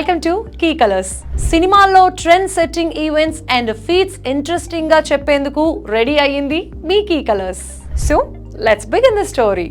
Welcome to key colours. సినిమాల్లో trend setting events and feats interesting గా చెప్పేందుకు ready అయ్యింది మీ key colours. So let's begin the story.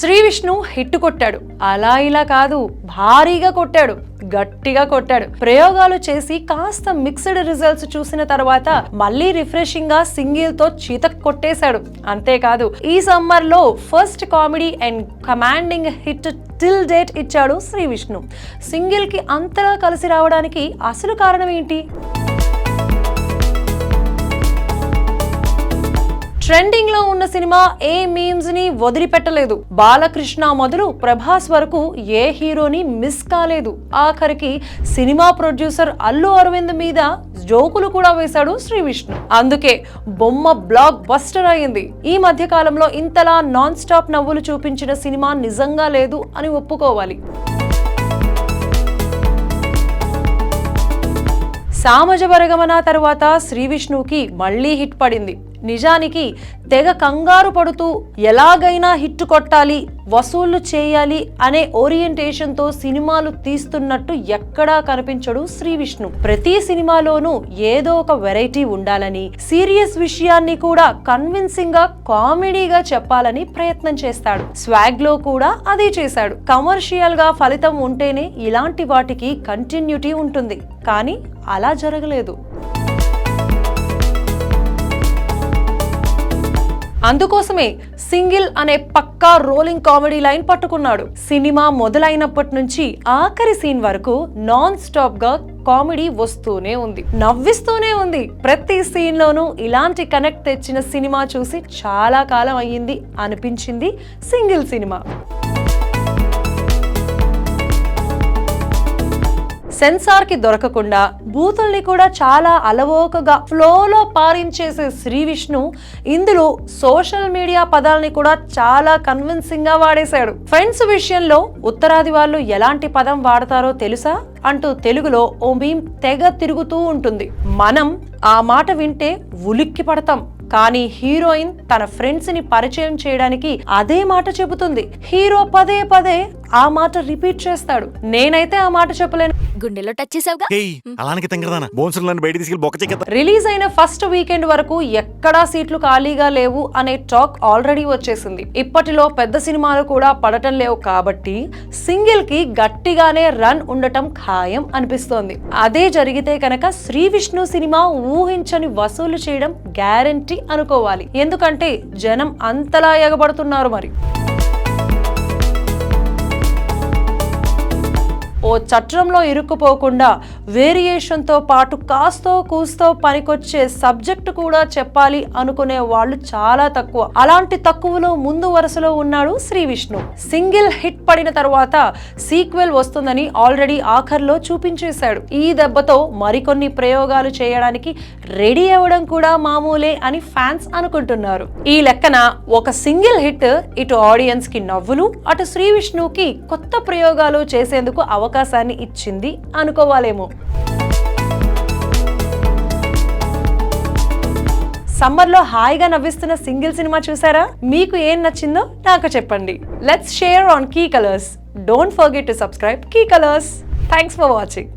Shri Vishnu hit కొట్టాడు. అలా ఇలా కాదు, భారీగా కొట్టాడు, గట్టిగా కొట్టాడు. ప్రయోగాలు చేసి కాస్త మిక్స్డ్ రిజల్ట్స్ చూసిన తర్వాత మళ్ళీ రిఫ్రెషింగ్ గా సింగిల్ తో చీతక్ కొట్టేశాడు. అంతేకాదు, ఈ సమ్మర్ లో first comedy and commanding hit till date ఇచ్చాడు శ్రీ విష్ణు. సింగిల్ కి అంతలా కలిసి రావడానికి అసలు కారణం ఏంటి? ట్రెండింగ్ లో ఉన్న సినిమా ఏ మీమ్స్ ని వదిలిపెట్టలేదు. బాలకృష్ణ మొదలు ప్రభాస్ వరకు ఏ హీరోని మిస్ కాలేదు. ఆఖరికి సినిమా ప్రొడ్యూసర్ అల్లు అరవింద్ మీద జోకులు కూడా వేశాడు శ్రీ విష్ణు. అందుకే బొమ్మ బ్లాక్ బస్టర్ అయింది. ఈ మధ్య కాలంలో ఇంతలా నాన్ స్టాప్ నవ్వులు చూపించిన సినిమా నిజంగా లేదు అని ఒప్పుకోవాలి. సామజ వరగమన తర్వాత శ్రీ విష్ణుకి మళ్లీ హిట్ పడింది. నిజానికి తెగ కంగారు పడుతూ ఎలాగైనా హిట్ కొట్టాలి, వసూళ్లు చేయాలి అనే ఓరియంటేషన్ తో సినిమాలు తీస్తున్నట్టు ఎక్కడా కనిపించడు శ్రీ విష్ణు. ప్రతి సినిమాలోనూ ఏదో ఒక వెరైటీ ఉండాలని, సీరియస్ విషయాన్ని కూడా కన్విన్సింగ్ గా కామెడీగా చెప్పాలని ప్రయత్నం చేస్తాడు. స్వాగ్ లో కూడా అదే చేశాడు. కమర్షియల్ గా ఫలితం ఉంటేనే ఇలాంటి వాటికి కంటిన్యూటీ ఉంటుంది, కానీ అలా జరగలేదు. అందుకోసమే సింగిల్ అనే పక్కా రోలింగ్ కామెడీ లైన్ పట్టుకున్నాడు. సినిమా మొదలైనప్పటి నుంచి ఆఖరి సీన్ వరకు నాన్ స్టాప్ గా కామెడీ వస్తూనే ఉంది, నవ్విస్తూనే ఉంది. ప్రతి సీన్ లోనూ ఇలాంటి కనెక్ట్ తెచ్చిన సినిమా చూసి చాలా కాలం అయ్యింది అనిపించింది సింగిల్ సినిమా. సెన్సార్ కి దొరకకుండా బూతుల్ని కూడా చాలా అలవోకగా ఫ్లోలో పారించేసే శ్రీ విష్ణు ఇందులో సోషల్ మీడియా పదాలని కూడా చాలా కన్విన్సింగ్ గా వాడేశాడు. ఫ్రెండ్స్ విషయంలో ఉత్తరాది వాళ్ళు ఎలాంటి పదం వాడతారో తెలుసా అంటూ తెలుగులో ఓ మీమ్ తెగ తిరుగుతూ ఉంటుంది. మనం ఆ మాట వింటే ఉలిక్కి పడతాం, కానీ హీరోయిన్ తన ఫ్రెండ్స్ ని పరిచయం చేయడానికి అదే మాట చెబుతుంది. హీరో పదే పదే ఆ మాట రిపీట్ చేస్తాడు. నేనైతే ఆ మాట చెప్పలేను. గుండెలో టచ్ చేసావుగా. రిలీజ్ అయిన ఫస్ట్ వీకెండ్ వరకు ఎక్కడా సీట్లు ఖాళీగా లేవు అనే టాక్ ఆల్రెడీ వచ్చేసింది. ఇప్పటిలో పెద్ద సినిమాలు కూడా పడటం లేవు కాబట్టి సింగిల్ కి గట్టిగానే రన్ ఉండటం ఖాయం అనిపిస్తోంది. అదే జరిగితే కనుక శ్రీ విష్ణు సినిమా ఊహించని వసూలు చేయడం గ్యారంటీ అనుకోవాలి. ఎందుకంటే జనం అంతలా ఎగబడుతున్నారు. మరి ఓ చట్రంలో ఇరుక్కుపోకుండా వేరియేషన్ తో పాటు కాస్తో కూస్తో పనికొచ్చే సబ్జెక్ట్ కూడా చెప్పాలి అనుకునే వాళ్ళు చాలా తక్కువ. అలాంటి తక్కువలో ముందు వరుసలో ఉన్నాడు శ్రీ విష్ణు. సింగిల్ హిట్ పడిన తర్వాత సీక్వెల్ వస్తుందని ఆల్రెడీ ఆఖర్లో చూపించేశాడు. ఈ దెబ్బతో మరికొన్ని ప్రయోగాలు చేయడానికి రెడీ అవ్వడం కూడా మామూలే అని ఫ్యాన్స్ అనుకుంటున్నారు. ఈ లెక్కన ఒక సింగిల్ హిట్ ఇటు ఆడియన్స్ కి నవ్వులు, అటు శ్రీ విష్ణుకి కొత్త ప్రయోగాలు చేసేందుకు అవకాశాన్ని ఇచ్చింది అనుకోవాలేమో. సమ్మర్ లో హాయిగా నవ్విస్తున్న సింగిల్ సినిమా చూసారా? మీకు ఏం నచ్చిందో నాకు చెప్పండి. Let's share on Key Colours. Don't forget to subscribe Key Colours. Thanks for watching.